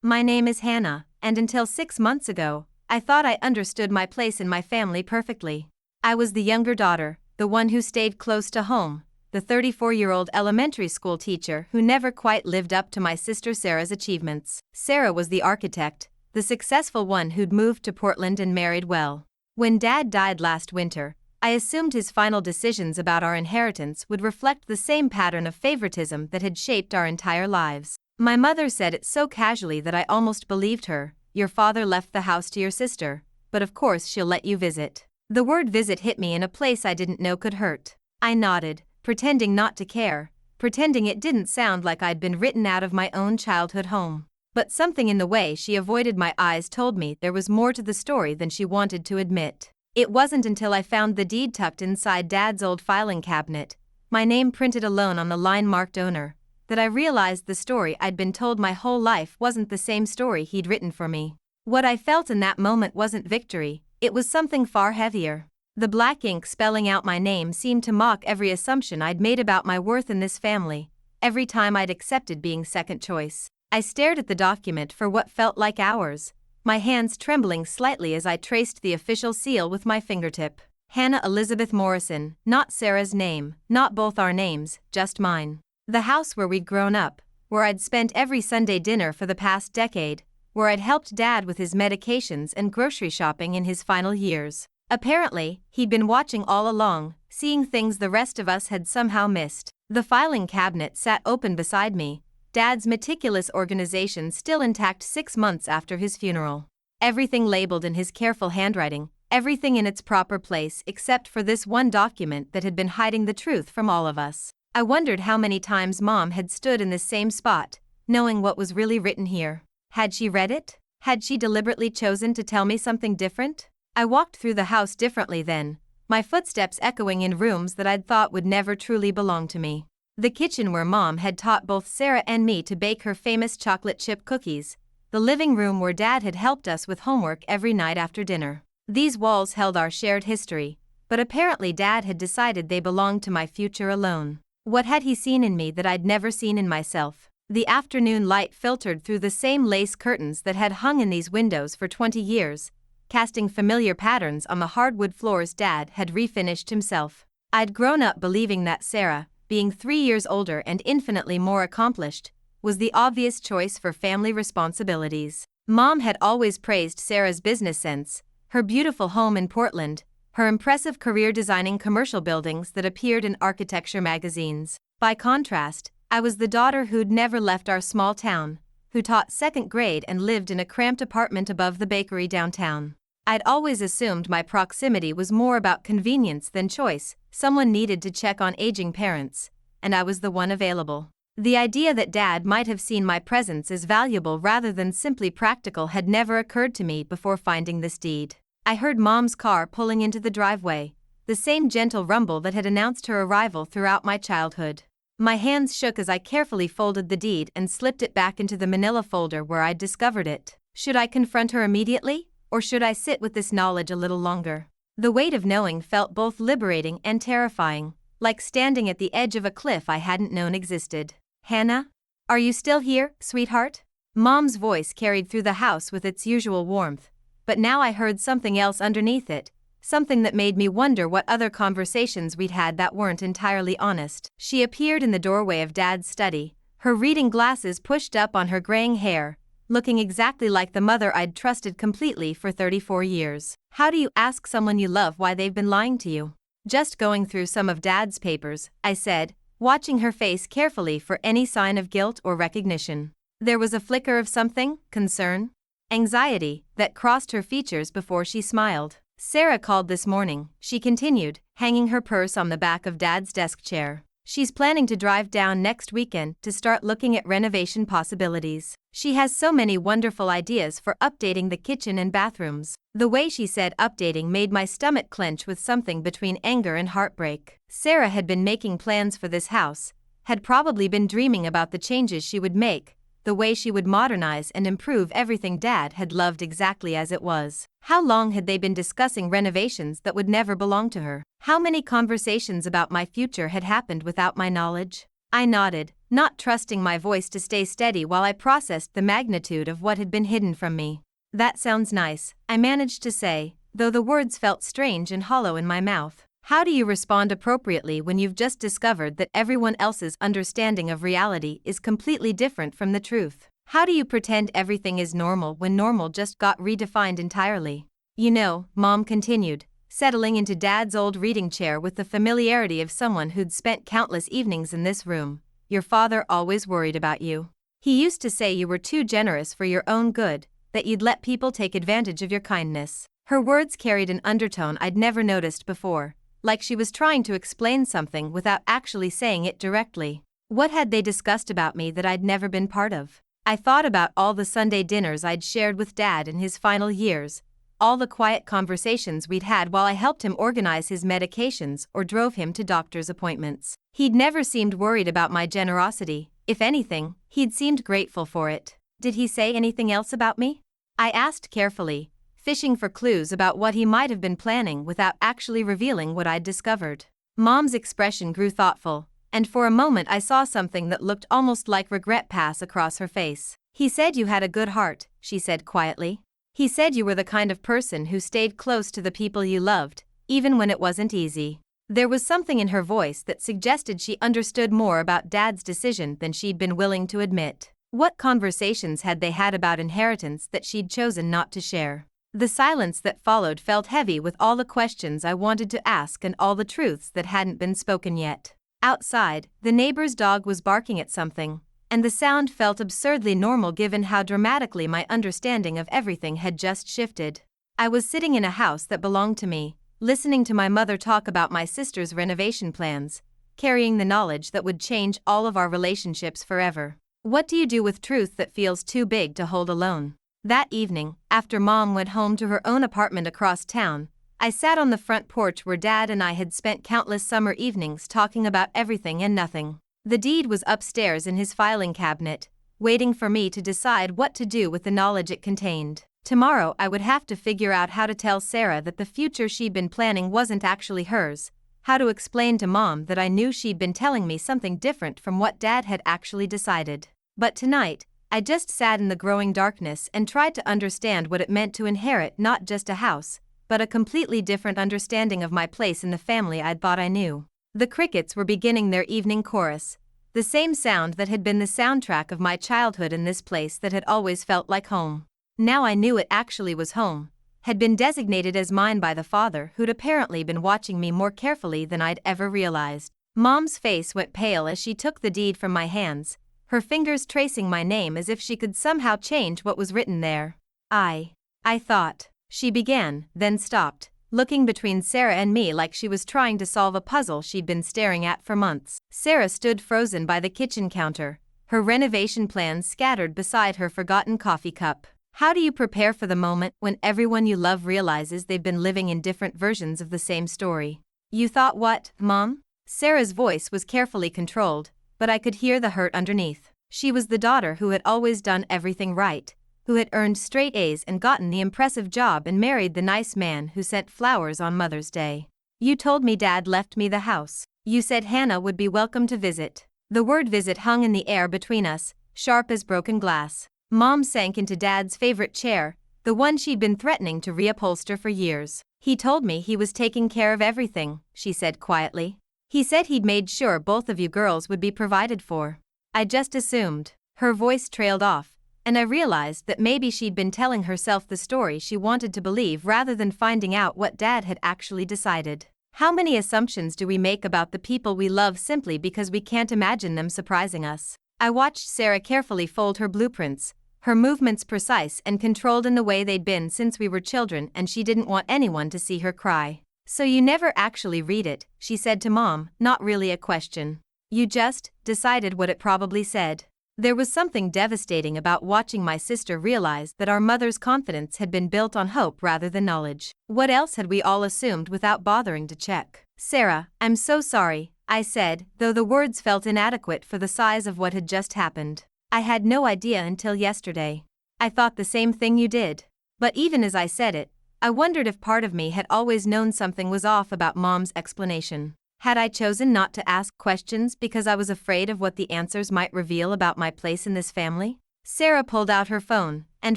My name is Hannah, and until 6 months ago, I thought I understood my place in my family perfectly. I was the younger daughter, the one who stayed close to home, the 34-year-old elementary school teacher who never quite lived up to my sister Sarah's achievements. Sarah was the architect, the successful one who'd moved to Portland and married well. When Dad died last winter, I assumed his final decisions about our inheritance would reflect the same pattern of favoritism that had shaped our entire lives. My mother said it so casually that I almost believed her. Your father left the house to your sister, but of course she'll let you visit. The word visit hit me in a place I didn't know could hurt. I nodded, pretending not to care, pretending it didn't sound like I'd been written out of my own childhood home. But something in the way she avoided my eyes told me there was more to the story than she wanted to admit. It wasn't until I found the deed tucked inside Dad's old filing cabinet, my name printed alone on the line marked owner, that I realized the story I'd been told my whole life wasn't the same story he'd written for me. What I felt in that moment wasn't victory, it was something far heavier. The black ink spelling out my name seemed to mock every assumption I'd made about my worth in this family, every time I'd accepted being second choice. I stared at the document for what felt like hours, my hands trembling slightly as I traced the official seal with my fingertip. Hannah Elizabeth Morrison, not Sarah's name, not both our names, just mine. The house where we'd grown up, where I'd spent every Sunday dinner for the past decade, where I'd helped Dad with his medications and grocery shopping in his final years. Apparently, he'd been watching all along, seeing things the rest of us had somehow missed. The filing cabinet sat open beside me, Dad's meticulous organization still intact 6 months after his funeral. Everything labeled in his careful handwriting, everything in its proper place except for this one document that had been hiding the truth from all of us. I wondered how many times Mom had stood in this same spot, knowing what was really written here. Had she read it? Had she deliberately chosen to tell me something different? I walked through the house differently then, my footsteps echoing in rooms that I'd thought would never truly belong to me. The kitchen where Mom had taught both Sarah and me to bake her famous chocolate chip cookies, the living room where Dad had helped us with homework every night after dinner. These walls held our shared history, but apparently Dad had decided they belonged to my future alone. What had he seen in me that I'd never seen in myself? The afternoon light filtered through the same lace curtains that had hung in these windows for 20 years, casting familiar patterns on the hardwood floors Dad had refinished himself. I'd grown up believing that Sarah, being 3 years older and infinitely more accomplished, was the obvious choice for family responsibilities. Mom had always praised Sarah's business sense, her beautiful home in Portland, her impressive career designing commercial buildings that appeared in architecture magazines. By contrast, I was the daughter who'd never left our small town, who taught second grade and lived in a cramped apartment above the bakery downtown. I'd always assumed my proximity was more about convenience than choice. Someone needed to check on aging parents, and I was the one available. The idea that Dad might have seen my presence as valuable rather than simply practical had never occurred to me before finding this deed. I heard Mom's car pulling into the driveway, the same gentle rumble that had announced her arrival throughout my childhood. My hands shook as I carefully folded the deed and slipped it back into the manila folder where I'd discovered it. Should I confront her immediately, or should I sit with this knowledge a little longer? The weight of knowing felt both liberating and terrifying, like standing at the edge of a cliff I hadn't known existed. Hannah? Are you still here, sweetheart? Mom's voice carried through the house with its usual warmth, but now I heard something else underneath it, something that made me wonder what other conversations we'd had that weren't entirely honest. She appeared in the doorway of Dad's study, her reading glasses pushed up on her graying hair, looking exactly like the mother I'd trusted completely for 34 years. How do you ask someone you love why they've been lying to you? Just going through some of Dad's papers, I said, watching her face carefully for any sign of guilt or recognition. There was a flicker of something, concern, anxiety, that crossed her features before she smiled. Sarah called this morning, she continued, hanging her purse on the back of Dad's desk chair. She's planning to drive down next weekend to start looking at renovation possibilities. She has so many wonderful ideas for updating the kitchen and bathrooms. The way she said updating made my stomach clench with something between anger and heartbreak. Sarah had been making plans for this house, had probably been dreaming about the changes she would make, the way she would modernize and improve everything Dad had loved exactly as it was. How long had they been discussing renovations that would never belong to her? How many conversations about my future had happened without my knowledge? I nodded, not trusting my voice to stay steady while I processed the magnitude of what had been hidden from me. "That sounds nice," I managed to say, though the words felt strange and hollow in my mouth. How do you respond appropriately when you've just discovered that everyone else's understanding of reality is completely different from the truth? How do you pretend everything is normal when normal just got redefined entirely? "You know," Mom continued, settling into Dad's old reading chair with the familiarity of someone who'd spent countless evenings in this room, "your father always worried about you. He used to say you were too generous for your own good, that you'd let people take advantage of your kindness." Her words carried an undertone I'd never noticed before, like she was trying to explain something without actually saying it directly. What had they discussed about me that I'd never been part of? I thought about all the Sunday dinners I'd shared with Dad in his final years, all the quiet conversations we'd had while I helped him organize his medications or drove him to doctor's appointments. He'd never seemed worried about my generosity. If anything, he'd seemed grateful for it. Did he say anything else about me? I asked carefully, fishing for clues about what he might have been planning without actually revealing what I'd discovered. Mom's expression grew thoughtful, and for a moment I saw something that looked almost like regret pass across her face. "He said you had a good heart," she said quietly. "He said you were the kind of person who stayed close to the people you loved, even when it wasn't easy." There was something in her voice that suggested she understood more about Dad's decision than she'd been willing to admit. What conversations had they had about inheritance that she'd chosen not to share? The silence that followed felt heavy with all the questions I wanted to ask and all the truths that hadn't been spoken yet. Outside, the neighbor's dog was barking at something, and the sound felt absurdly normal given how dramatically my understanding of everything had just shifted. I was sitting in a house that belonged to me, listening to my mother talk about my sister's renovation plans, carrying the knowledge that would change all of our relationships forever. What do you do with truth that feels too big to hold alone? That evening, after Mom went home to her own apartment across town, I sat on the front porch where Dad and I had spent countless summer evenings talking about everything and nothing. The deed was upstairs in his filing cabinet, waiting for me to decide what to do with the knowledge it contained. Tomorrow I would have to figure out how to tell Sarah that the future she'd been planning wasn't actually hers, how to explain to Mom that I knew she'd been telling me something different from what Dad had actually decided. But tonight, I just sat in the growing darkness and tried to understand what it meant to inherit not just a house, but a completely different understanding of my place in the family I'd thought I knew. The crickets were beginning their evening chorus, the same sound that had been the soundtrack of my childhood in this place that had always felt like home. Now I knew it actually was home, had been designated as mine by the father who'd apparently been watching me more carefully than I'd ever realized. Mom's face went pale as she took the deed from my hands, her fingers tracing my name as if she could somehow change what was written there. I thought, she began, then stopped, looking between Sarah and me like she was trying to solve a puzzle she'd been staring at for months. Sarah stood frozen by the kitchen counter, her renovation plans scattered beside her forgotten coffee cup. How do you prepare for the moment when everyone you love realizes they've been living in different versions of the same story? "You thought what, Mom?" Sarah's voice was carefully controlled, but I could hear the hurt underneath. She was the daughter who had always done everything right, who had earned straight A's and gotten the impressive job and married the nice man who sent flowers on Mother's Day. "You told me Dad left me the house. You said Hannah would be welcome to visit." The word visit hung in the air between us, sharp as broken glass. Mom sank into Dad's favorite chair, the one she'd been threatening to reupholster for years. "He told me he was taking care of everything," she said quietly. "He said he'd made sure both of you girls would be provided for." I just assumed. Her voice trailed off, and I realized that maybe she'd been telling herself the story she wanted to believe rather than finding out what Dad had actually decided. How many assumptions do we make about the people we love simply because we can't imagine them surprising us? I watched Sarah carefully fold her blueprints, her movements precise and controlled in the way they'd been since we were children, and she didn't want anyone to see her cry. "So you never actually read it," she said to Mom, not really a question. "You just decided what it probably said." There was something devastating about watching my sister realize that our mother's confidence had been built on hope rather than knowledge. What else had we all assumed without bothering to check? "Sarah, I'm so sorry," I said, though the words felt inadequate for the size of what had just happened. "I had no idea until yesterday." "I thought the same thing you did." But even as I said it, I wondered if part of me had always known something was off about Mom's explanation. Had I chosen not to ask questions because I was afraid of what the answers might reveal about my place in this family? Sarah pulled out her phone, and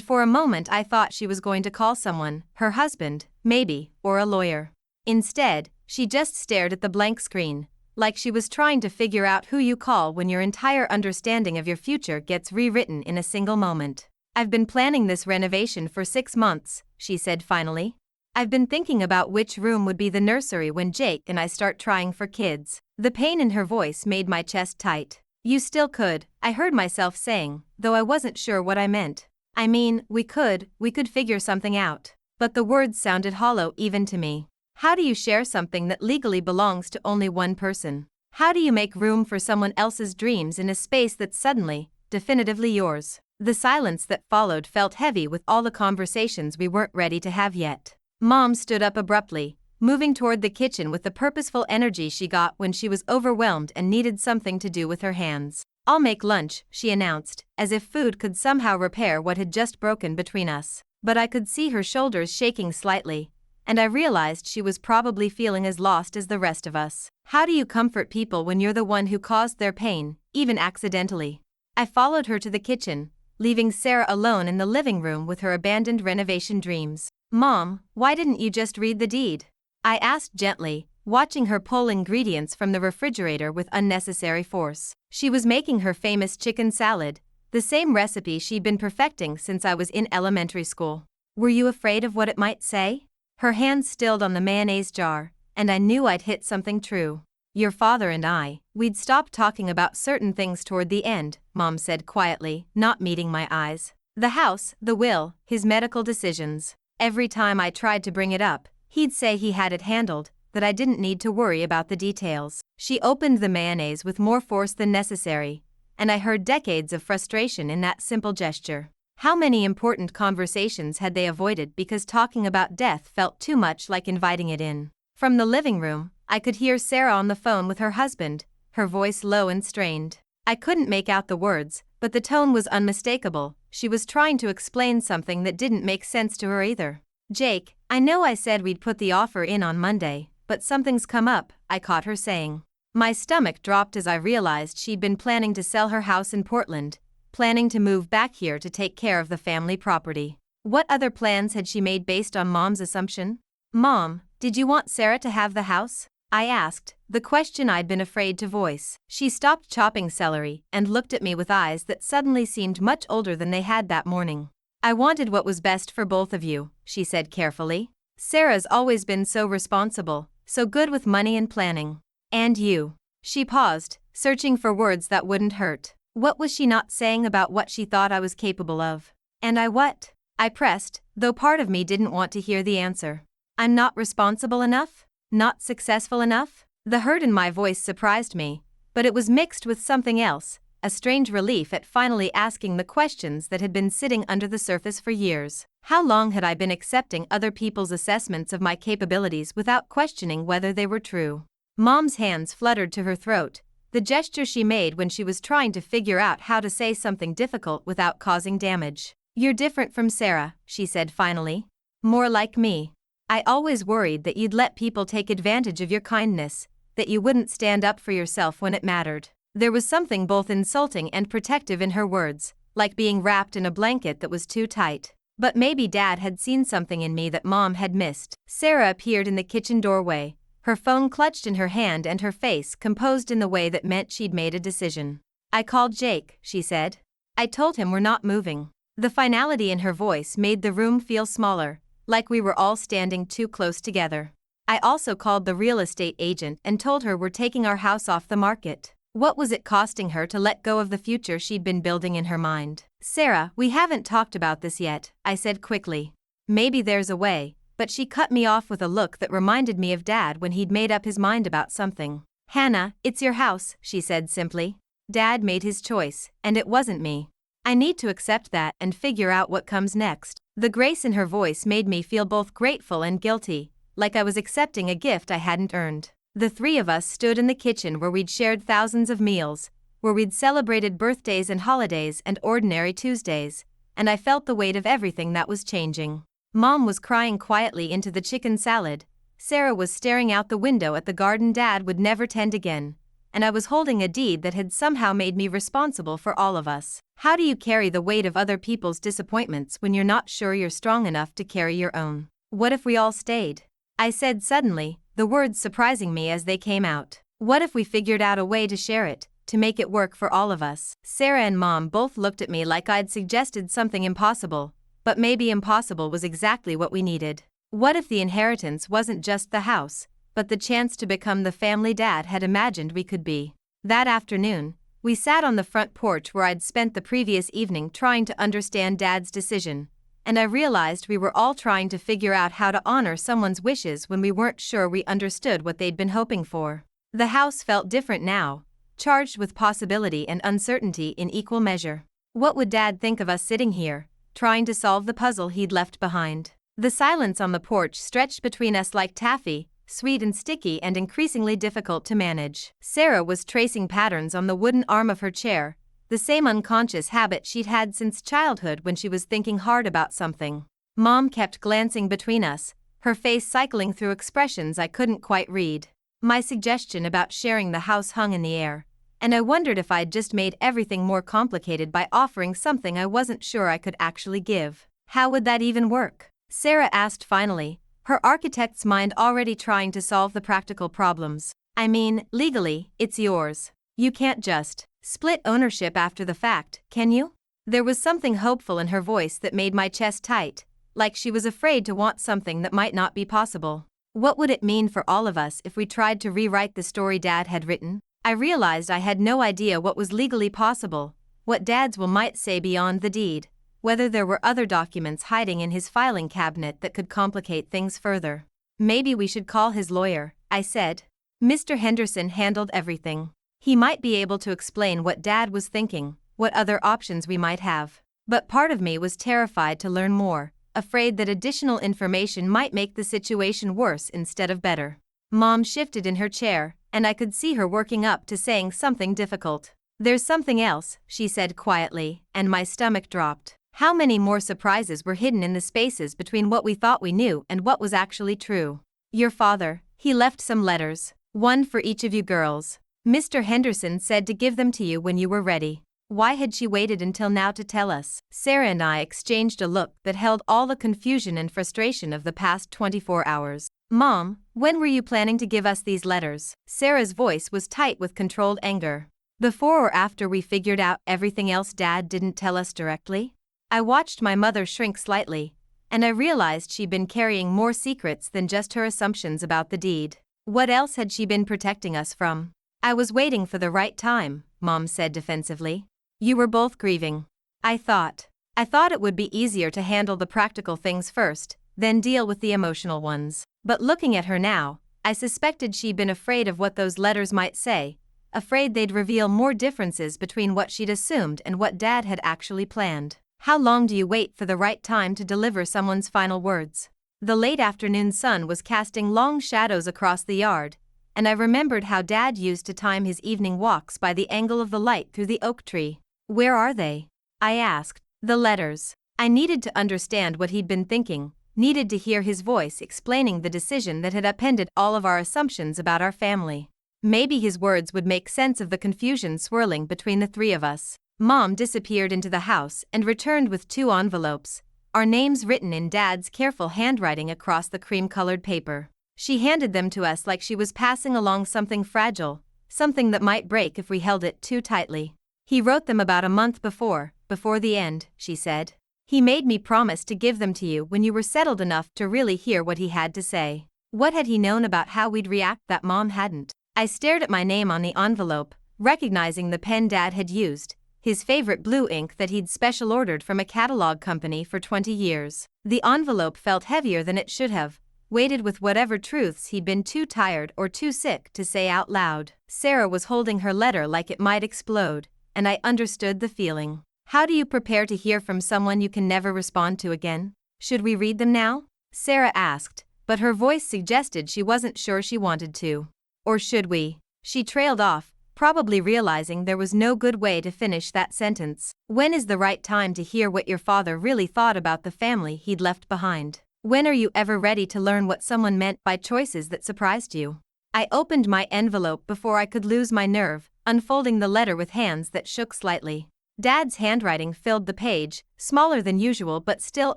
for a moment I thought she was going to call someone, her husband, maybe, or a lawyer. Instead, she just stared at the blank screen, like she was trying to figure out who you call when your entire understanding of your future gets rewritten in a single moment. "I've been planning this renovation for 6 months," she said finally. "I've been thinking about which room would be the nursery when Jake and I start trying for kids." The pain in her voice made my chest tight. "You still could," I heard myself saying, though I wasn't sure what I meant. "I mean, we could figure something out." But the words sounded hollow even to me. How do you share something that legally belongs to only one person? How do you make room for someone else's dreams in a space that's suddenly, definitively yours? The silence that followed felt heavy with all the conversations we weren't ready to have yet. Mom stood up abruptly, moving toward the kitchen with the purposeful energy she got when she was overwhelmed and needed something to do with her hands. "I'll make lunch," she announced, as if food could somehow repair what had just broken between us. But I could see her shoulders shaking slightly, and I realized she was probably feeling as lost as the rest of us. How do you comfort people when you're the one who caused their pain, even accidentally? I followed her to the kitchen, leaving Sarah alone in the living room with her abandoned renovation dreams. "Mom, why didn't you just read the deed?" I asked gently, watching her pull ingredients from the refrigerator with unnecessary force. She was making her famous chicken salad, the same recipe she'd been perfecting since I was in elementary school. "Were you afraid of what it might say?" Her hands stilled on the mayonnaise jar, and I knew I'd hit something true. "Your father and we'd stopped talking about certain things toward the end," Mom said quietly, not meeting my eyes. "The house, the will, his medical decisions. Every time I tried to bring it up, he'd say he had it handled, that I didn't need to worry about the details." She opened the mayonnaise with more force than necessary, and I heard decades of frustration in that simple gesture. How many important conversations had they avoided because talking about death felt too much like inviting it in? From the living room, I could hear Sarah on the phone with her husband, her voice low and strained. I couldn't make out the words, but the tone was unmistakable. She was trying to explain something that didn't make sense to her either. "Jake, I know I said we'd put the offer in on Monday, but something's come up," I caught her saying. My stomach dropped as I realized she'd been planning to sell her house in Portland, planning to move back here to take care of the family property. What other plans had she made based on Mom's assumption? "Mom, did you want Sarah to have the house?" I asked, the question I'd been afraid to voice. She stopped chopping celery and looked at me with eyes that suddenly seemed much older than they had that morning. "I wanted what was best for both of you," she said carefully. "Sarah's always been so responsible, so good with money and planning. And you." She paused, searching for words that wouldn't hurt. What was she not saying about what she thought I was capable of? "And I what?" I pressed, though part of me didn't want to hear the answer. "I'm not responsible enough? Not successful enough?" The hurt in my voice surprised me, but it was mixed with something else, a strange relief at finally asking the questions that had been sitting under the surface for years. How long had I been accepting other people's assessments of my capabilities without questioning whether they were true? Mom's hands fluttered to her throat, the gesture she made when she was trying to figure out how to say something difficult without causing damage. "You're different from Sarah," she said finally. "More like me. I always worried that you'd let people take advantage of your kindness, that you wouldn't stand up for yourself when it mattered." There was something both insulting and protective in her words, like being wrapped in a blanket that was too tight. But maybe Dad had seen something in me that Mom had missed. Sarah appeared in the kitchen doorway, her phone clutched in her hand and her face composed in the way that meant she'd made a decision. "I called Jake," she said. "I told him we're not moving." The finality in her voice made the room feel smaller, like we were all standing too close together. "I also called the real estate agent and told her we're taking our house off the market." What was it costing her to let go of the future she'd been building in her mind? "Sarah, we haven't talked about this yet," I said quickly. "Maybe there's a way," but she cut me off with a look that reminded me of Dad when he'd made up his mind about something. "Hannah, it's your house," she said simply. "Dad made his choice, and it wasn't me. I need to accept that and figure out what comes next." The grace in her voice made me feel both grateful and guilty, like I was accepting a gift I hadn't earned. The three of us stood in the kitchen where we'd shared thousands of meals, where we'd celebrated birthdays and holidays and ordinary Tuesdays, and I felt the weight of everything that was changing. Mom was crying quietly into the chicken salad, Sarah was staring out the window at the garden Dad would never tend again, and I was holding a deed that had somehow made me responsible for all of us. How do you carry the weight of other people's disappointments when you're not sure you're strong enough to carry your own? What if we all stayed? I said suddenly, the words surprising me as they came out. What if we figured out a way to share it, to make it work for all of us? Sarah and Mom both looked at me like I'd suggested something impossible, but maybe impossible was exactly what we needed. What if the inheritance wasn't just the house, but the chance to become the family Dad had imagined we could be? That afternoon, we sat on the front porch where I'd spent the previous evening trying to understand Dad's decision, and I realized we were all trying to figure out how to honor someone's wishes when we weren't sure we understood what they'd been hoping for. The house felt different now, charged with possibility and uncertainty in equal measure. What would Dad think of us sitting here, trying to solve the puzzle he'd left behind? The silence on the porch stretched between us like taffy, sweet and sticky and increasingly difficult to manage. Sarah was tracing patterns on the wooden arm of her chair, the same unconscious habit she'd had since childhood when she was thinking hard about something. Mom kept glancing between us, her face cycling through expressions I couldn't quite read. My suggestion about sharing the house hung in the air, and I wondered if I'd just made everything more complicated by offering something I wasn't sure I could actually give. How would that even work? Sarah asked finally, her architect's mind already trying to solve the practical problems. I mean, legally, it's yours. You can't just split ownership after the fact, can you? There was something hopeful in her voice that made my chest tight, like she was afraid to want something that might not be possible. What would it mean for all of us if we tried to rewrite the story Dad had written? I realized I had no idea what was legally possible, what Dad's will might say beyond the deed, whether there were other documents hiding in his filing cabinet that could complicate things further. Maybe we should call his lawyer, I said. Mr. Henderson handled everything. He might be able to explain what Dad was thinking, what other options we might have. But part of me was terrified to learn more, afraid that additional information might make the situation worse instead of better. Mom shifted in her chair, and I could see her working up to saying something difficult. There's something else, she said quietly, and my stomach dropped. How many more surprises were hidden in the spaces between what we thought we knew and what was actually true? Your father, he left some letters, one for each of you girls. Mr. Henderson said to give them to you when you were ready. Why had she waited until now to tell us? Sarah and I exchanged a look that held all the confusion and frustration of the past 24 hours. Mom, when were you planning to give us these letters? Sarah's voice was tight with controlled anger. Before or after we figured out everything else Dad didn't tell us directly? I watched my mother shrink slightly, and I realized she'd been carrying more secrets than just her assumptions about the deed. What else had she been protecting us from? I was waiting for the right time, Mom said defensively. You were both grieving. I thought it would be easier to handle the practical things first, then deal with the emotional ones. But looking at her now, I suspected she'd been afraid of what those letters might say, afraid they'd reveal more differences between what she'd assumed and what Dad had actually planned. How long do you wait for the right time to deliver someone's final words? The late afternoon sun was casting long shadows across the yard, and I remembered how Dad used to time his evening walks by the angle of the light through the oak tree. Where are they? I asked. The letters. I needed to understand what he'd been thinking, needed to hear his voice explaining the decision that had upended all of our assumptions about our family. Maybe his words would make sense of the confusion swirling between the three of us. Mom disappeared into the house and returned with 2 envelopes, our names written in Dad's careful handwriting across the cream-colored paper. She handed them to us like she was passing along something fragile, something that might break if we held it too tightly. He wrote them about a month before the end, she said. He made me promise to give them to you when you were settled enough to really hear what he had to say. What had he known about how we'd react that Mom hadn't? I stared at my name on the envelope, recognizing the pen Dad had used, his favorite blue ink that he'd special ordered from a catalog company for 20 years. The envelope felt heavier than it should have, weighted with whatever truths he'd been too tired or too sick to say out loud. Sarah was holding her letter like it might explode, and I understood the feeling. How do you prepare to hear from someone you can never respond to again? Should we read them now? Sarah asked, but her voice suggested she wasn't sure she wanted to. Or should we? She trailed off, probably realizing there was no good way to finish that sentence. When is the right time to hear what your father really thought about the family he'd left behind? When are you ever ready to learn what someone meant by choices that surprised you? I opened my envelope before I could lose my nerve, unfolding the letter with hands that shook slightly. Dad's handwriting filled the page, smaller than usual but still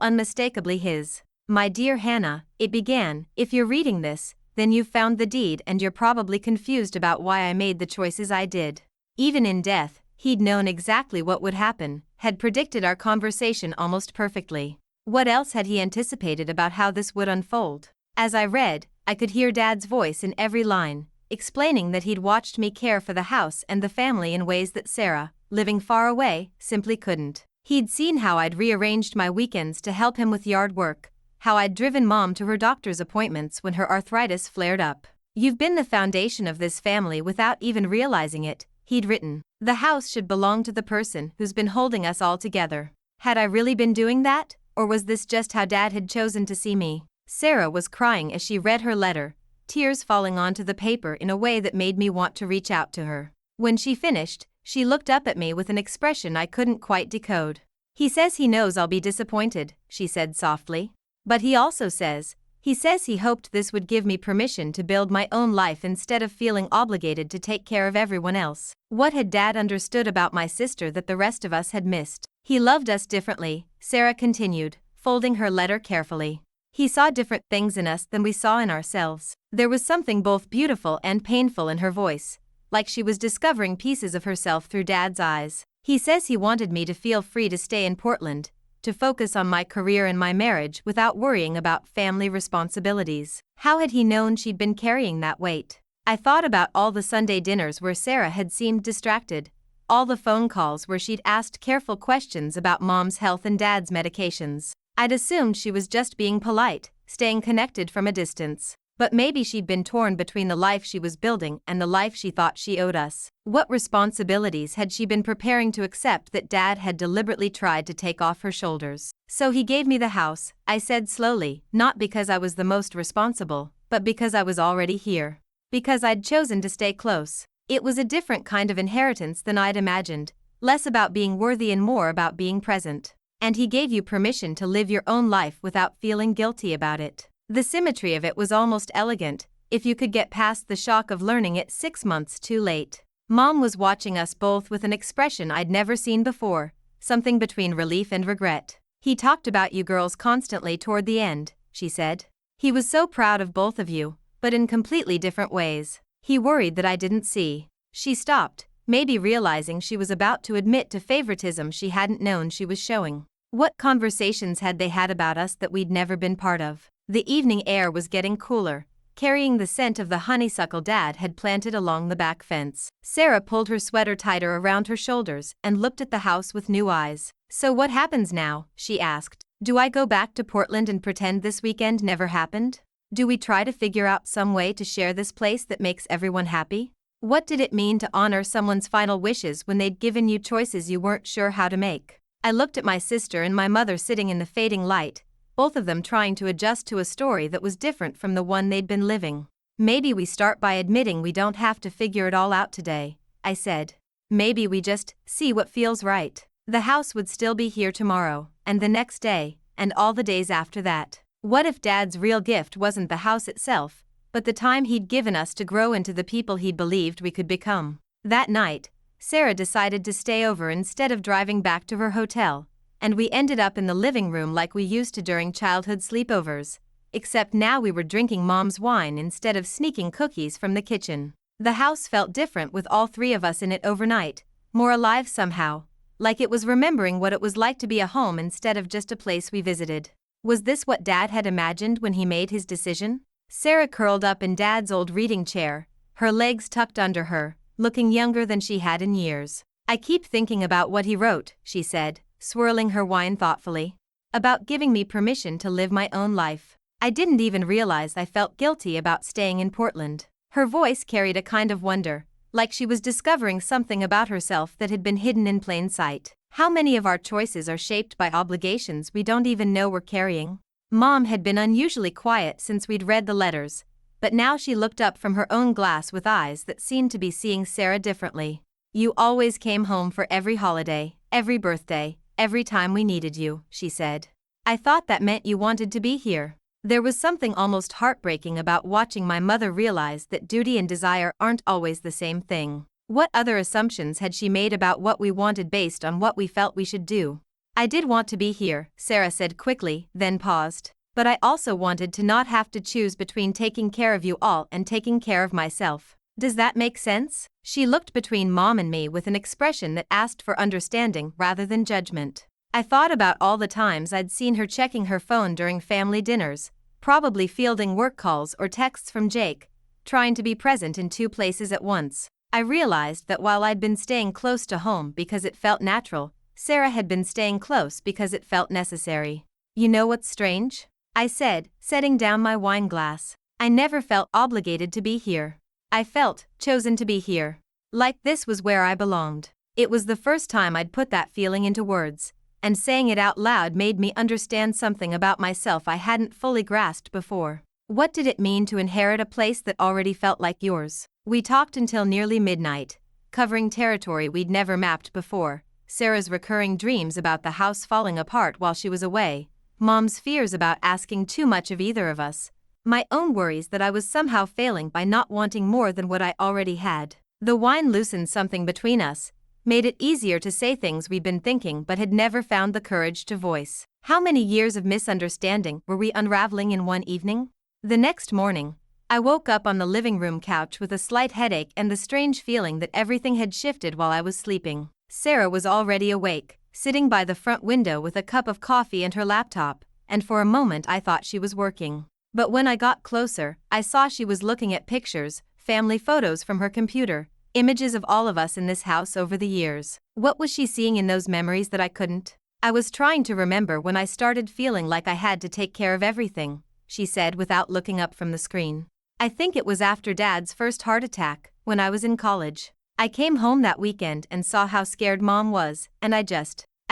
unmistakably his. My dear Hannah, it began, if you're reading this, then you've found the deed and you're probably confused about why I made the choices I did. Even in death, he'd known exactly what would happen, had predicted our conversation almost perfectly. What else had he anticipated about how this would unfold? As I read, I could hear Dad's voice in every line, explaining that he'd watched me care for the house and the family in ways that Sarah, living far away, simply couldn't. He'd seen how I'd rearranged my weekends to help him with yard work, how I'd driven Mom to her doctor's appointments when her arthritis flared up. You've been the foundation of this family without even realizing it, he'd written. The house should belong to the person who's been holding us all together. Had I really been doing that, or was this just how Dad had chosen to see me? Sarah was crying as she read her letter, tears falling onto the paper in a way that made me want to reach out to her. When she finished, she looked up at me with an expression I couldn't quite decode. He says he knows I'll be disappointed, she said softly. But he also says he hoped this would give me permission to build my own life instead of feeling obligated to take care of everyone else. What had Dad understood about my sister that the rest of us had missed? He loved us differently, Sarah continued, folding her letter carefully. He saw different things in us than we saw in ourselves. There was something both beautiful and painful in her voice, like she was discovering pieces of herself through Dad's eyes. He says he wanted me to feel free to stay in Portland, to focus on my career and my marriage without worrying about family responsibilities. How had he known she'd been carrying that weight? I thought about all the Sunday dinners where Sarah had seemed distracted, all the phone calls where she'd asked careful questions about Mom's health and Dad's medications. I'd assumed she was just being polite, staying connected from a distance. But maybe she'd been torn between the life she was building and the life she thought she owed us. What responsibilities had she been preparing to accept that Dad had deliberately tried to take off her shoulders? So he gave me the house, I said slowly, not because I was the most responsible, but because I was already here. Because I'd chosen to stay close. It was a different kind of inheritance than I'd imagined, less about being worthy and more about being present. And he gave you permission to live your own life without feeling guilty about it. The symmetry of it was almost elegant, if you could get past the shock of learning it 6 months too late. Mom was watching us both with an expression I'd never seen before, something between relief and regret. He talked about you girls constantly toward the end, she said. He was so proud of both of you, but in completely different ways. He worried that I didn't see. She stopped, maybe realizing she was about to admit to favoritism she hadn't known she was showing. What conversations had they had about us that we'd never been part of? The evening air was getting cooler, carrying the scent of the honeysuckle Dad had planted along the back fence. Sarah pulled her sweater tighter around her shoulders and looked at the house with new eyes. So what happens now? She asked. Do I go back to Portland and pretend this weekend never happened? Do we try to figure out some way to share this place that makes everyone happy? What did it mean to honor someone's final wishes when they'd given you choices you weren't sure how to make? I looked at my sister and my mother sitting in the fading light, both of them trying to adjust to a story that was different from the one they'd been living. Maybe we start by admitting we don't have to figure it all out today, I said. Maybe we just see what feels right. The house would still be here tomorrow, and the next day, and all the days after that. What if Dad's real gift wasn't the house itself, but the time he'd given us to grow into the people he believed we could become? That night, Sarah decided to stay over instead of driving back to her hotel, and we ended up in the living room like we used to during childhood sleepovers, except now we were drinking Mom's wine instead of sneaking cookies from the kitchen. The house felt different with all three of us in it overnight, more alive somehow, like it was remembering what it was like to be a home instead of just a place we visited. Was this what Dad had imagined when he made his decision? Sarah curled up in Dad's old reading chair, her legs tucked under her, looking younger than she had in years. I keep thinking about what he wrote, she said, swirling her wine thoughtfully. About giving me permission to live my own life. I didn't even realize I felt guilty about staying in Portland. Her voice carried a kind of wonder, like she was discovering something about herself that had been hidden in plain sight. How many of our choices are shaped by obligations we don't even know we're carrying? Mom had been unusually quiet since we'd read the letters, but now she looked up from her own glass with eyes that seemed to be seeing Sarah differently. You always came home for every holiday, every birthday, every time we needed you, she said. I thought that meant you wanted to be here. There was something almost heartbreaking about watching my mother realize that duty and desire aren't always the same thing. What other assumptions had she made about what we wanted based on what we felt we should do? I did want to be here, Sarah said quickly, then paused. But I also wanted to not have to choose between taking care of you all and taking care of myself. Does that make sense? She looked between Mom and me with an expression that asked for understanding rather than judgment. I thought about all the times I'd seen her checking her phone during family dinners, probably fielding work calls or texts from Jake, trying to be present in two places at once. I realized that while I'd been staying close to home because it felt natural, Sarah had been staying close because it felt necessary. You know what's strange? I said, setting down my wine glass. I never felt obligated to be here. I felt chosen to be here. Like this was where I belonged. It was the first time I'd put that feeling into words, and saying it out loud made me understand something about myself I hadn't fully grasped before. What did it mean to inherit a place that already felt like yours? We talked until nearly midnight, covering territory we'd never mapped before. Sarah's recurring dreams about the house falling apart while she was away, Mom's fears about asking too much of either of us, my own worries that I was somehow failing by not wanting more than what I already had. The wine loosened something between us, made it easier to say things we'd been thinking but had never found the courage to voice. How many years of misunderstanding were we unraveling in one evening? The next morning, I woke up on the living room couch with a slight headache and the strange feeling that everything had shifted while I was sleeping. Sarah was already awake, sitting by the front window with a cup of coffee and her laptop, and for a moment I thought she was working. But when I got closer, I saw she was looking at pictures, family photos from her computer, images of all of us in this house over the years. What was she seeing in those memories that I couldn't? I was trying to remember when I started feeling like I had to take care of everything, she said without looking up from the screen. I think it was after Dad's first heart attack, when I was in college. I came home that weekend and saw how scared Mom was, and I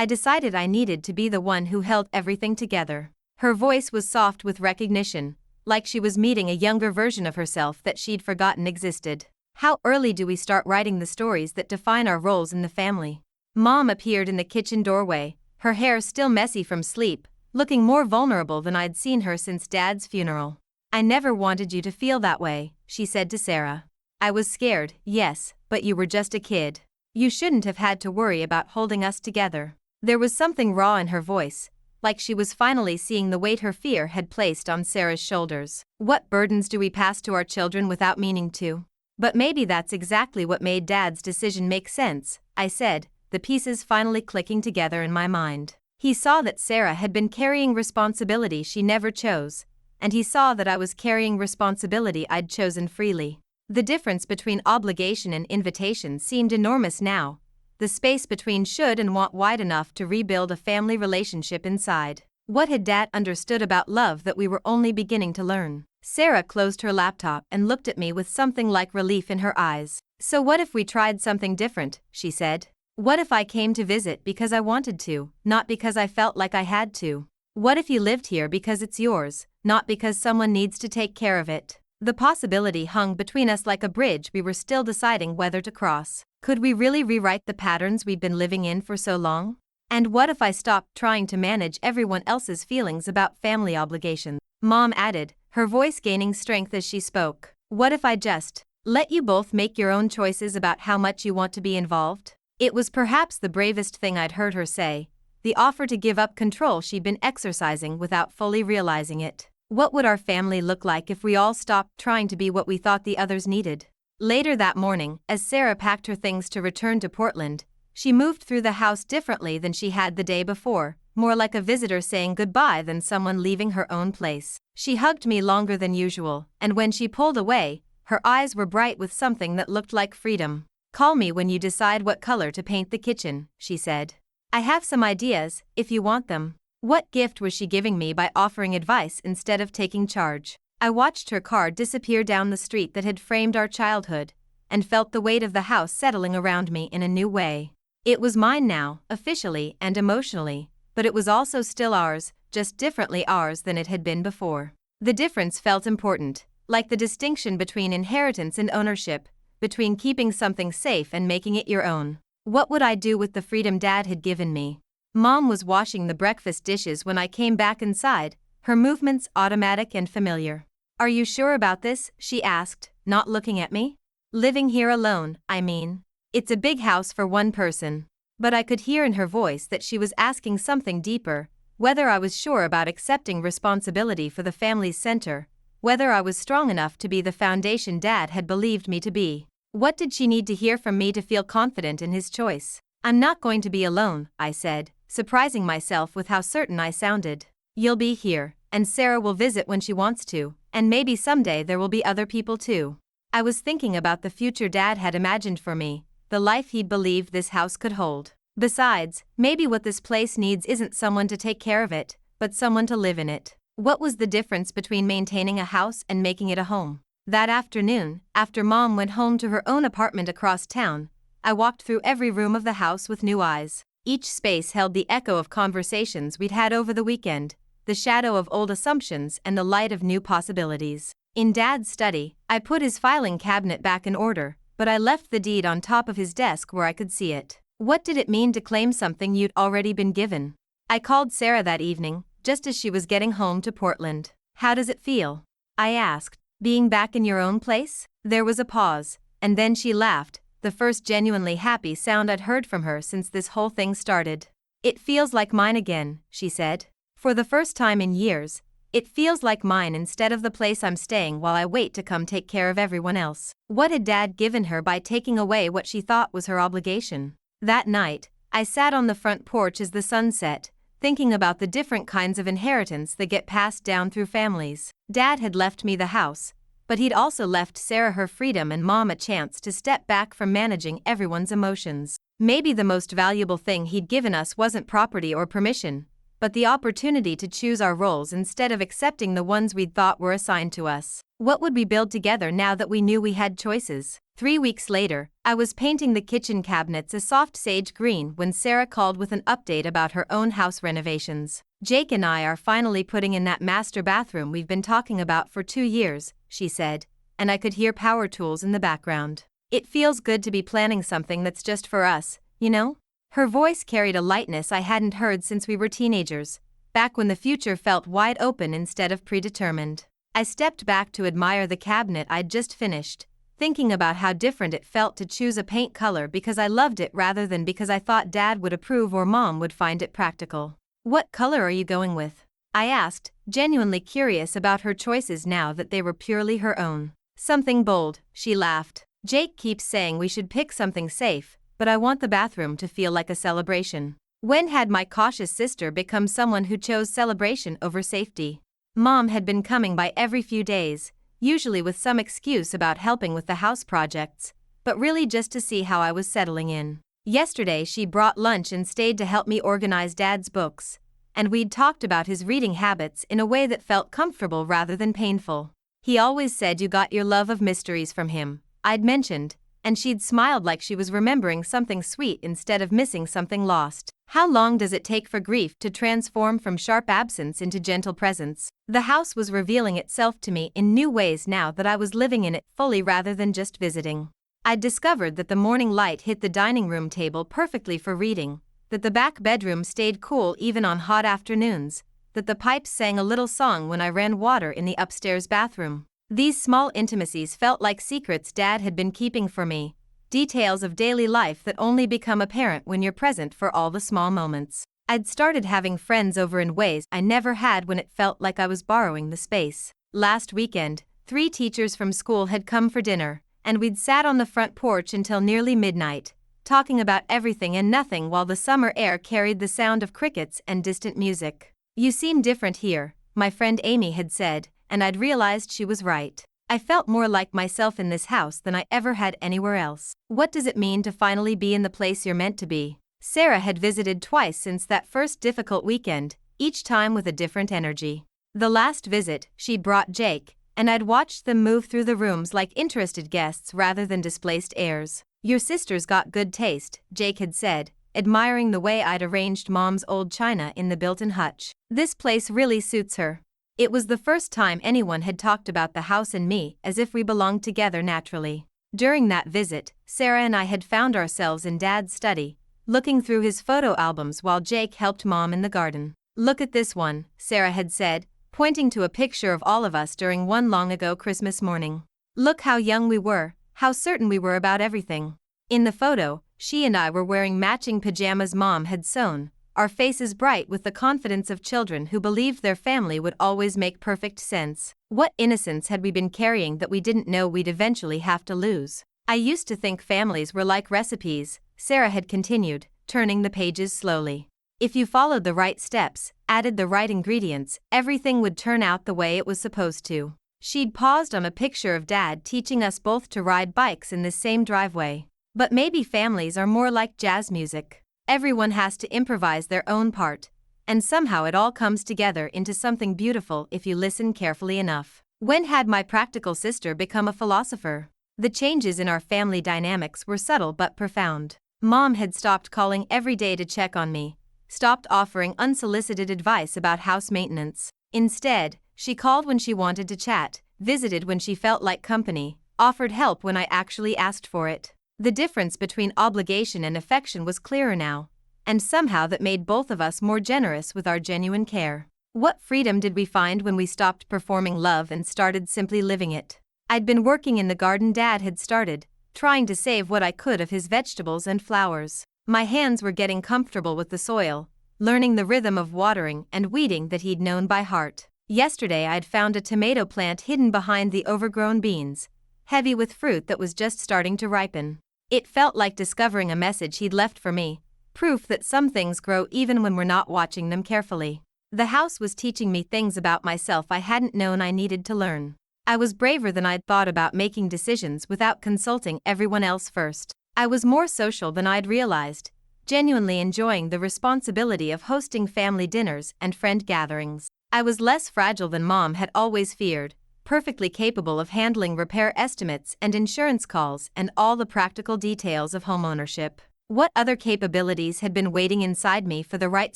decided I needed to be the one who held everything together. Her voice was soft with recognition, like she was meeting a younger version of herself that she'd forgotten existed. How early do we start writing the stories that define our roles in the family? Mom appeared in the kitchen doorway, her hair still messy from sleep, looking more vulnerable than I'd seen her since Dad's funeral. I never wanted you to feel that way, she said to Sarah. I was scared, yes, but you were just a kid. You shouldn't have had to worry about holding us together. There was something raw in her voice, like she was finally seeing the weight her fear had placed on Sarah's shoulders. What burdens do we pass to our children without meaning to? But maybe that's exactly what made Dad's decision make sense, I said, the pieces finally clicking together in my mind. He saw that Sarah had been carrying responsibility she never chose, and he saw that I was carrying responsibility I'd chosen freely. The difference between obligation and invitation seemed enormous now, the space between should and want wide enough to rebuild a family relationship inside. What had Dad understood about love that we were only beginning to learn? Sarah closed her laptop and looked at me with something like relief in her eyes. So what if we tried something different, she said. What if I came to visit because I wanted to, not because I felt like I had to? What if you lived here because it's yours, not because someone needs to take care of it? The possibility hung between us like a bridge we were still deciding whether to cross. Could we really rewrite the patterns we'd been living in for so long? And what if I stopped trying to manage everyone else's feelings about family obligations? Mom added, her voice gaining strength as she spoke. What if I just let you both make your own choices about how much you want to be involved? It was perhaps the bravest thing I'd heard her say, the offer to give up control she'd been exercising without fully realizing it. What would our family look like if we all stopped trying to be what we thought the others needed? Later that morning, as Sarah packed her things to return to Portland, she moved through the house differently than she had the day before, more like a visitor saying goodbye than someone leaving her own place. She hugged me longer than usual, and when she pulled away, her eyes were bright with something that looked like freedom. Call me when you decide what color to paint the kitchen, she said. I have some ideas, if you want them. What gift was she giving me by offering advice instead of taking charge? I watched her car disappear down the street that had framed our childhood, and felt the weight of the house settling around me in a new way. It was mine now, officially and emotionally, but it was also still ours, just differently ours than it had been before. The difference felt important, like the distinction between inheritance and ownership, between keeping something safe and making it your own. What would I do with the freedom Dad had given me? Mom was washing the breakfast dishes when I came back inside, her movements automatic and familiar. "Are you sure about this?" she asked, not looking at me. "Living here alone, I mean. It's a big house for one person." But I could hear in her voice that she was asking something deeper, whether I was sure about accepting responsibility for the family's center, whether I was strong enough to be the foundation Dad had believed me to be. What did she need to hear from me to feel confident in his choice? "I'm not going to be alone," I said, surprising myself with how certain I sounded. "You'll be here, and Sarah will visit when she wants to, and maybe someday there will be other people too." I was thinking about the future Dad had imagined for me, the life he'd believed this house could hold. Besides, maybe what this place needs isn't someone to take care of it, but someone to live in it. What was the difference between maintaining a house and making it a home? That afternoon, after Mom went home to her own apartment across town, I walked through every room of the house with new eyes. Each space held the echo of conversations we'd had over the weekend, the shadow of old assumptions and the light of new possibilities. In Dad's study, I put his filing cabinet back in order, but I left the deed on top of his desk where I could see it. What did it mean to claim something you'd already been given? I called Sarah that evening, just as she was getting home to Portland. "How does it feel?" I asked. "Being back in your own place?" There was a pause, and then she laughed, the first genuinely happy sound I'd heard from her since this whole thing started. "It feels like mine again," she said. "For the first time in years, it feels like mine instead of the place I'm staying while I wait to come take care of everyone else." What had Dad given her by taking away what she thought was her obligation? That night, I sat on the front porch as the sun set, thinking about the different kinds of inheritance that get passed down through families. Dad had left me the house, but he'd also left Sarah her freedom and Mom a chance to step back from managing everyone's emotions. Maybe the most valuable thing he'd given us wasn't property or permission, but the opportunity to choose our roles instead of accepting the ones we'd thought were assigned to us. What would we build together now that we knew we had choices? 3 weeks later, I was painting the kitchen cabinets a soft sage green when Sarah called with an update about her own house renovations. "Jake and I are finally putting in that master bathroom we've been talking about for 2 years, she said, and I could hear power tools in the background. "It feels good to be planning something that's just for us, you know?" Her voice carried a lightness I hadn't heard since we were teenagers, back when the future felt wide open instead of predetermined. I stepped back to admire the cabinet I'd just finished, thinking about how different it felt to choose a paint color because I loved it rather than because I thought Dad would approve or Mom would find it practical. "What color are you going with?" I asked, genuinely curious about her choices now that they were purely her own. "Something bold," she laughed. "Jake keeps saying we should pick something safe, but I want the bathroom to feel like a celebration." When had my cautious sister become someone who chose celebration over safety? Mom had been coming by every few days, usually with some excuse about helping with the house projects, but really just to see how I was settling in. Yesterday she brought lunch and stayed to help me organize Dad's books, and we'd talked about his reading habits in a way that felt comfortable rather than painful. "He always said you got your love of mysteries from him," I'd mentioned, and she'd smiled like she was remembering something sweet instead of missing something lost. How long does it take for grief to transform from sharp absence into gentle presence? The house was revealing itself to me in new ways now that I was living in it fully rather than just visiting. I'd discovered that the morning light hit the dining room table perfectly for reading, that the back bedroom stayed cool even on hot afternoons, that the pipes sang a little song when I ran water in the upstairs bathroom. These small intimacies felt like secrets Dad had been keeping for me, details of daily life that only become apparent when you're present for all the small moments. I'd started having friends over in ways I never had when it felt like I was borrowing the space. Last weekend, 3 teachers from school had come for dinner, and we'd sat on the front porch until nearly midnight, talking about everything and nothing while the summer air carried the sound of crickets and distant music. "You seem different here," my friend Amy had said, and I'd realized she was right. I felt more like myself in this house than I ever had anywhere else. What does it mean to finally be in the place you're meant to be? Sarah had visited twice since that first difficult weekend, each time with a different energy. The last visit, she'd brought Jake, and I'd watched them move through the rooms like interested guests rather than displaced heirs. "Your sister's got good taste," Jake had said, admiring the way I'd arranged Mom's old china in the built-in hutch. "This place really suits her." It was the first time anyone had talked about the house and me as if we belonged together naturally. During that visit, Sarah and I had found ourselves in Dad's study, looking through his photo albums while Jake helped Mom in the garden. "Look at this one," Sarah had said, pointing to a picture of all of us during one long-ago Christmas morning. "Look how young we were, how certain we were about everything." In the photo, she and I were wearing matching pajamas Mom had sewn, our faces bright with the confidence of children who believed their family would always make perfect sense. What innocence had we been carrying that we didn't know we'd eventually have to lose? "I used to think families were like recipes," Sarah had continued, turning the pages slowly. "If you followed the right steps, added the right ingredients, everything would turn out the way it was supposed to." She'd paused on a picture of Dad teaching us both to ride bikes in this same driveway. "But maybe families are more like jazz music. Everyone has to improvise their own part, and somehow it all comes together into something beautiful if you listen carefully enough." When had my practical sister become a philosopher? The changes in our family dynamics were subtle but profound. Mom had stopped calling every day to check on me, stopped offering unsolicited advice about house maintenance. Instead, she called when she wanted to chat, visited when she felt like company, offered help when I actually asked for it. The difference between obligation and affection was clearer now, and somehow that made both of us more generous with our genuine care. What freedom did we find when we stopped performing love and started simply living it? I'd been working in the garden Dad had started, trying to save what I could of his vegetables and flowers. My hands were getting comfortable with the soil, learning the rhythm of watering and weeding that he'd known by heart. Yesterday I'd found a tomato plant hidden behind the overgrown beans, heavy with fruit that was just starting to ripen. It felt like discovering a message he'd left for me, proof that some things grow even when we're not watching them carefully. The house was teaching me things about myself I hadn't known I needed to learn. I was braver than I'd thought about making decisions without consulting everyone else first. I was more social than I'd realized, genuinely enjoying the responsibility of hosting family dinners and friend gatherings. I was less fragile than Mom had always feared, perfectly capable of handling repair estimates and insurance calls and all the practical details of homeownership. What other capabilities had been waiting inside me for the right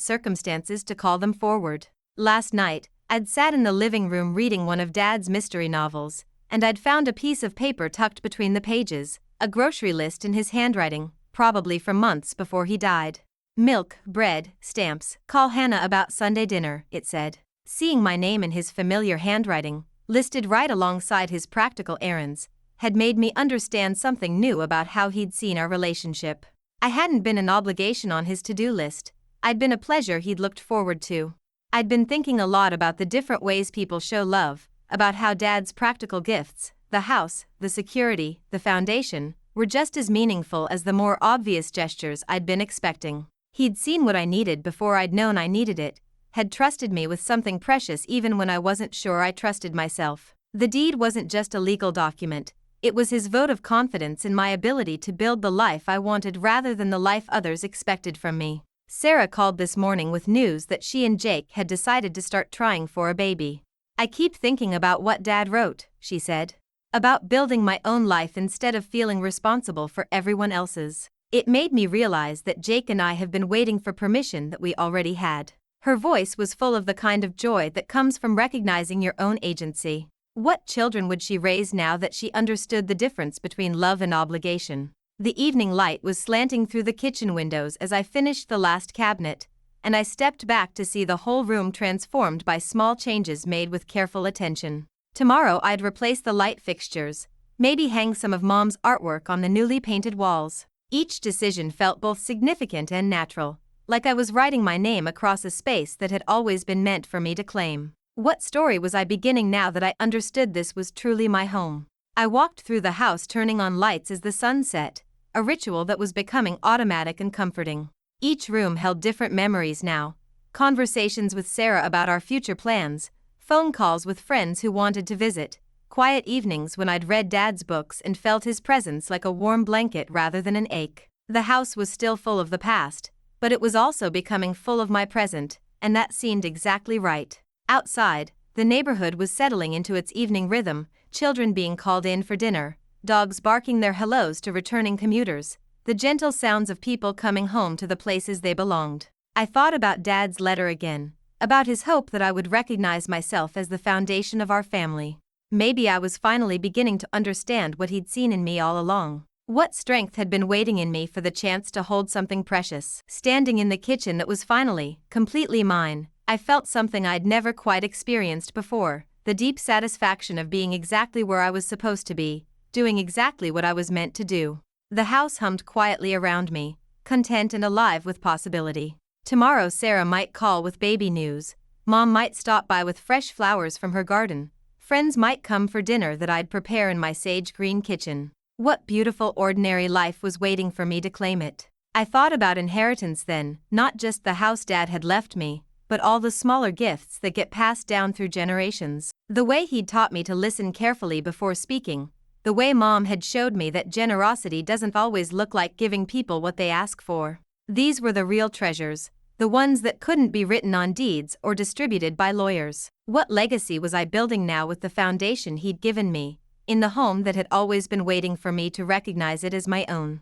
circumstances to call them forward? Last night, I'd sat in the living room reading one of Dad's mystery novels, and I'd found a piece of paper tucked between the pages, a grocery list in his handwriting, probably from months before he died. "Milk, bread, stamps, call Hannah about Sunday dinner," it said. Seeing my name in his familiar handwriting, listed right alongside his practical errands, had made me understand something new about how he'd seen our relationship. I hadn't been an obligation on his to-do list, I'd been a pleasure he'd looked forward to. I'd been thinking a lot about the different ways people show love, about how Dad's practical gifts, the house, the security, the foundation, were just as meaningful as the more obvious gestures I'd been expecting. He'd seen what I needed before I'd known I needed it, had trusted me with something precious even when I wasn't sure I trusted myself. The deed wasn't just a legal document, it was his vote of confidence in my ability to build the life I wanted rather than the life others expected from me. Sarah called this morning with news that she and Jake had decided to start trying for a baby. "I keep thinking about what Dad wrote," she said. "About building my own life instead of feeling responsible for everyone else's. It made me realize that Jake and I have been waiting for permission that we already had." Her voice was full of the kind of joy that comes from recognizing your own agency. What children would she raise now that she understood the difference between love and obligation? The evening light was slanting through the kitchen windows as I finished the last cabinet, and I stepped back to see the whole room transformed by small changes made with careful attention. Tomorrow I'd replace the light fixtures, maybe hang some of Mom's artwork on the newly painted walls. Each decision felt both significant and natural, like I was writing my name across a space that had always been meant for me to claim. What story was I beginning now that I understood this was truly my home? I walked through the house turning on lights as the sun set, a ritual that was becoming automatic and comforting. Each room held different memories now, conversations with Sarah about our future plans, phone calls with friends who wanted to visit, quiet evenings when I'd read Dad's books and felt his presence like a warm blanket rather than an ache. The house was still full of the past, but it was also becoming full of my present, and that seemed exactly right. Outside, the neighborhood was settling into its evening rhythm, children being called in for dinner, dogs barking their hellos to returning commuters, the gentle sounds of people coming home to the places they belonged. I thought about Dad's letter again, about his hope that I would recognize myself as the foundation of our family. Maybe I was finally beginning to understand what he'd seen in me all along. What strength had been waiting in me for the chance to hold something precious. Standing in the kitchen that was finally, completely mine, I felt something I'd never quite experienced before, the deep satisfaction of being exactly where I was supposed to be, doing exactly what I was meant to do. The house hummed quietly around me, content and alive with possibility. Tomorrow Sarah might call with baby news, Mom might stop by with fresh flowers from her garden, friends might come for dinner that I'd prepare in my sage-green kitchen. What beautiful ordinary life was waiting for me to claim it. I thought about inheritance then, not just the house Dad had left me, but all the smaller gifts that get passed down through generations. The way he'd taught me to listen carefully before speaking, the way Mom had showed me that generosity doesn't always look like giving people what they ask for. These were the real treasures, the ones that couldn't be written on deeds or distributed by lawyers. What legacy was I building now with the foundation he'd given me, in the home that had always been waiting for me to recognize it as my own?